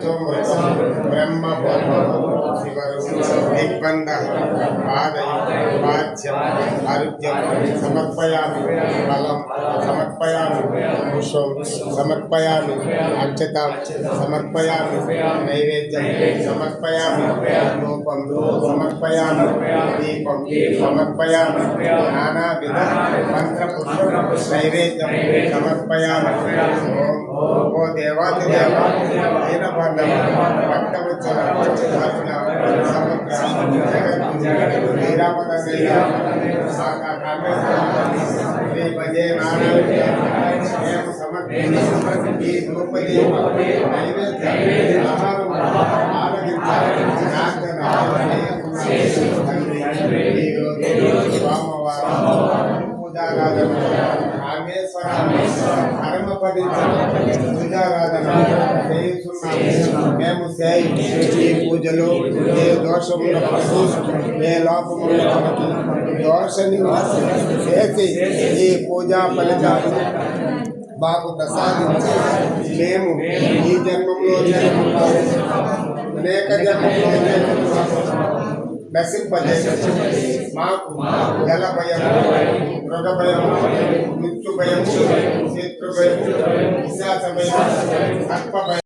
ब्रह्म दिग्बंध पादय वाच्यम आरोग्यम समर्पयामि बलम समर्पयामि पुष्पं समर्पयामि अक्षतां समर्पयामि नैवेद्यं समर्पयामि धूपं समर्पयामि दीपं समर्पयामि नानाविध मंत्रपुष्प नैवेद्यं समर्पयामि ओ देवादिदेव दीनबंधव भक्तवत्सल बजे नारायण समर्पी नैवेद्य పూజారాధన రామేశ్వర పరమ పవిత్ర పూజారాధన చేస్తున్నాము. మేము ఈ పూజలో ఏ దోషములకు ఏ లోపములకు దోషని చేసి ఈ పూజా ఫలితాలు మాకు ప్రసాదించి మేము ఈ జన్మంలో అనేక జన్మంలో నశింపజేసి మాకు జల భయము మృగ భయము మృత్యు భయము శత్రు భయము విశాఖ భయము సర్ప భయం